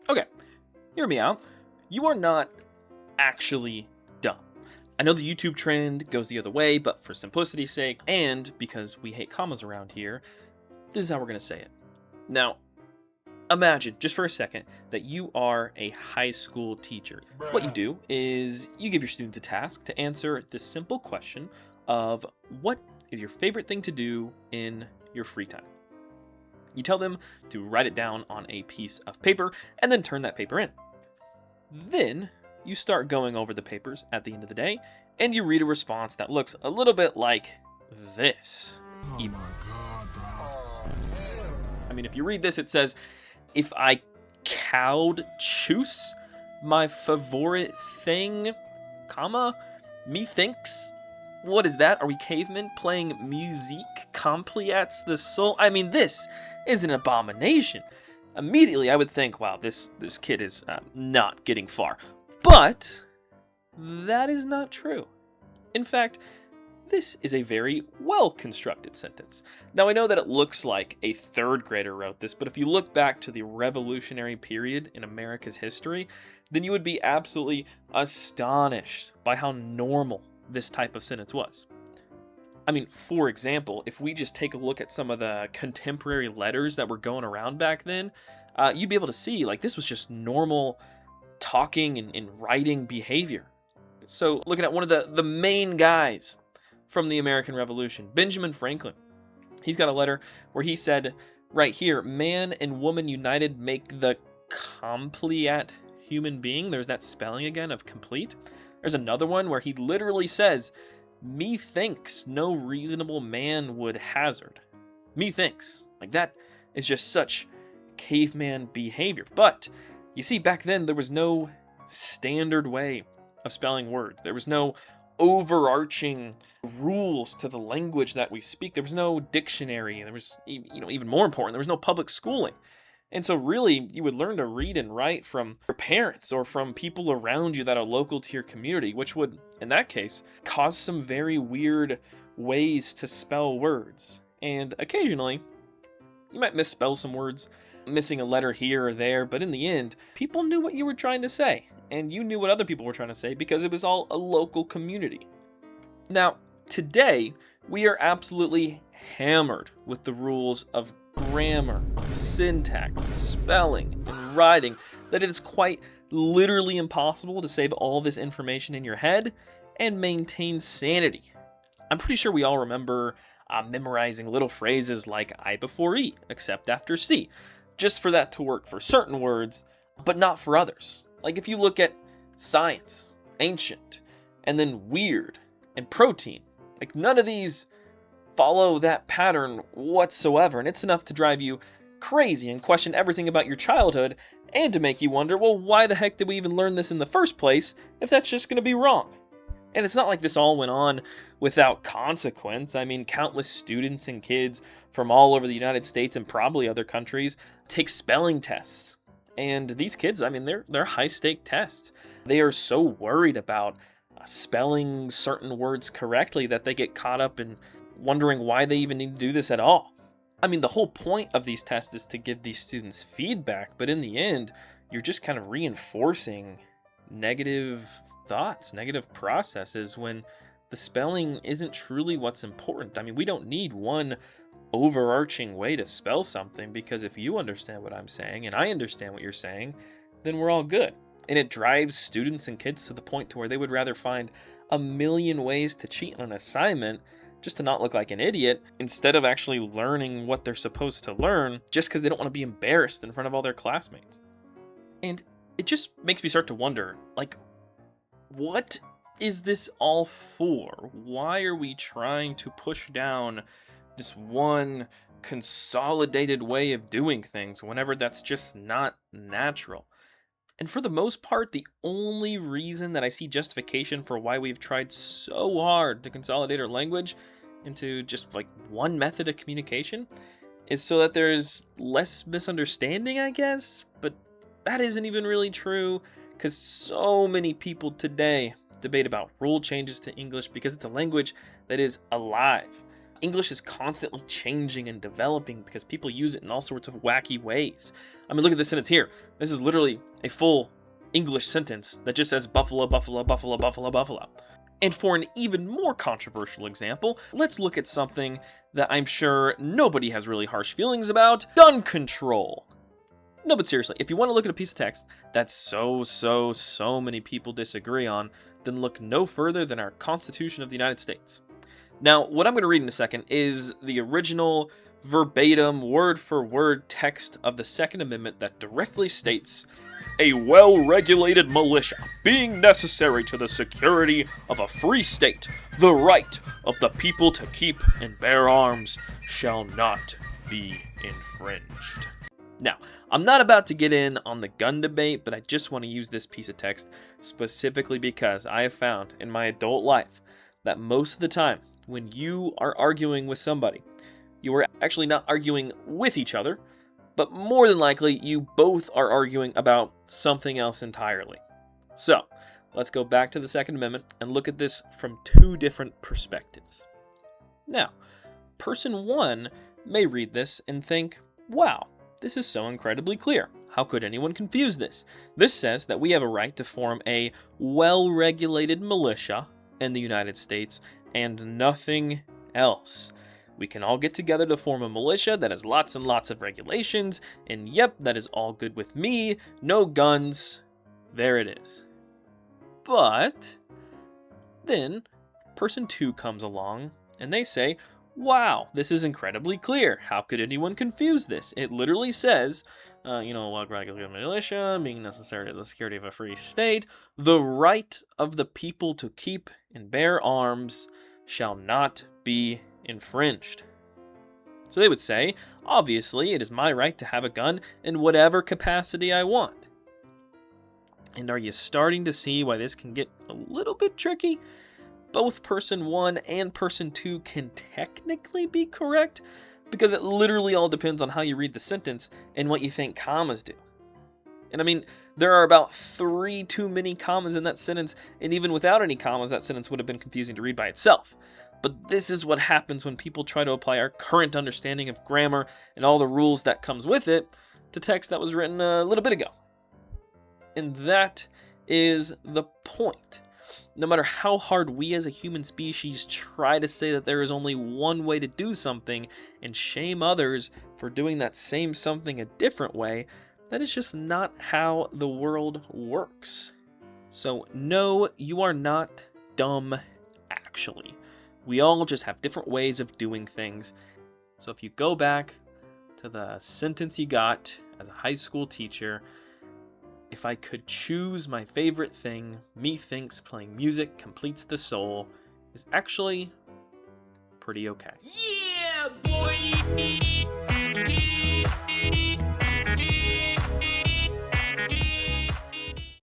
Okay, hear me out. You are not actually dumb. I know the YouTube trend goes the other way, but for simplicity's sake, and because we hate commas around here, this is how we're going to say it. Now, imagine, just for a second, that you are a high school teacher. What you do is you give your students a task to answer this simple question of what is your favorite thing to do in your free time. You tell them to write it down on a piece of paper and then turn that paper in. Then you start going over the papers at the end of the day and you read a response that looks a little bit like this. Oh my God, dog. I mean, if you read this, it says, if I could choose my favorite thing, comma, methinks. What is that? Are we cavemen playing musique compliates the soul? I mean, this is an abomination. Immediately, I would think, wow, this kid is not getting far. But that is not true. In fact, this is a very well-constructed sentence. Now, I know that it looks like a third grader wrote this, but if you look back to the Revolutionary period in America's history, then you would be absolutely astonished by how normal this type of sentence was. I mean, for example, if we just take a look at some of the contemporary letters that were going around back then, you'd be able to see, like, this was just normal talking and writing behavior. So, looking at one of the main guys from the American Revolution, Benjamin Franklin. He's got a letter where he said, right here, man and woman united make the complete human being. There's that spelling again of complete. There's another one where he literally says, methinks no reasonable man would hazard. Methinks. Like, that is just such caveman behavior. But you see, back then there was no standard way of spelling words. There was no overarching rules to the language that we speak. There was no dictionary, and there was, even more important, there was no public schooling. And so really, you would learn to read and write from your parents or from people around you that are local to your community, which would, in that case, cause some very weird ways to spell words. And occasionally, you might misspell some words, missing a letter here or there, but in the end, people knew what you were trying to say, and you knew what other people were trying to say because it was all a local community. Now, today, we are absolutely hammered with the rules of grammar, syntax, spelling, and writing that it is quite literally impossible to save all this information in your head and maintain sanity. I'm pretty sure we all remember memorizing little phrases like I before E, except after C, just for that to work for certain words, but not for others. Like if you look at science, ancient, and then weird, and protein, like none of these follow that pattern whatsoever, and it's enough to drive you crazy and question everything about your childhood, and to make you wonder, well, why the heck did we even learn this in the first place if that's just going to be wrong? And it's not like this all went on without consequence. I mean, countless students and kids from all over the United States and probably other countries take spelling tests. And these kids, I mean, they're high-stake tests. They are so worried about spelling certain words correctly that they get caught up in wondering why they even need to do this at all. I mean, the whole point of these tests is to give these students feedback, but in the end, you're just kind of reinforcing negative thoughts, negative processes when the spelling isn't truly what's important. I mean, we don't need one overarching way to spell something, because if you understand what I'm saying and I understand what you're saying, then we're all good. And it drives students and kids to the point to where they would rather find a million ways to cheat on an assignment just to not look like an idiot, instead of actually learning what they're supposed to learn just because they don't want to be embarrassed in front of all their classmates. And it just makes me start to wonder, like, what is this all for? Why are we trying to push down this one consolidated way of doing things whenever that's just not natural? And for the most part, the only reason that I see justification for why we've tried so hard to consolidate our language into just like one method of communication is so that there's less misunderstanding, I guess. But that isn't even really true, because so many people today debate about rule changes to English because it's a language that is alive. English is constantly changing and developing because people use it in all sorts of wacky ways. I mean, look at this sentence here. This is literally a full English sentence that just says buffalo, buffalo, buffalo, buffalo, buffalo. And for an even more controversial example, let's look at something that I'm sure nobody has really harsh feelings about: gun control. No, but seriously, if you want to look at a piece of text that so many people disagree on, then look no further than our Constitution of the United States. Now, what I'm going to read in a second is the original, verbatim, word-for-word text of the Second Amendment that directly states, "A well-regulated militia being necessary to the security of a free state, the right of the people to keep and bear arms shall not be infringed." Now, I'm not about to get in on the gun debate, but I just want to use this piece of text specifically because I have found in my adult life that most of the time, when you are arguing with somebody, you are actually not arguing with each other, but more than likely, you both are arguing about something else entirely. So, let's go back to the Second Amendment and look at this from two different perspectives. Now, person one may read this and think, wow, this is so incredibly clear. How could anyone confuse this? This says that we have a right to form a well-regulated militia in the United States and nothing else. We can all get together to form a militia that has lots and lots of regulations, and yep, that is all good with me. No guns. There it is. But then person two comes along and they say, wow, this is incredibly clear. How could anyone confuse this? It literally says, well-regulated militia being necessary to the security of a free state, the right of the people to keep and bear arms shall not be infringed. So they would say, obviously, it is my right to have a gun in whatever capacity I want. And are you starting to see why this can get a little bit tricky? Both person one and person two can technically be correct, because it literally all depends on how you read the sentence and what you think commas do. And I mean, there are about 3 too many commas in that sentence, and even without any commas, that sentence would have been confusing to read by itself. But this is what happens when people try to apply our current understanding of grammar and all the rules that comes with it to text that was written a little bit ago. And that is the point. No matter how hard we as a human species try to say that there is only one way to do something and shame others for doing that same something a different way, that is just not how the world works. So no, you are not dumb, actually. We all just have different ways of doing things. So if you go back to the sentence you got as a high school teacher, if I could choose my favorite thing, methinks playing music completes the soul, is actually pretty okay. Yeah, boy!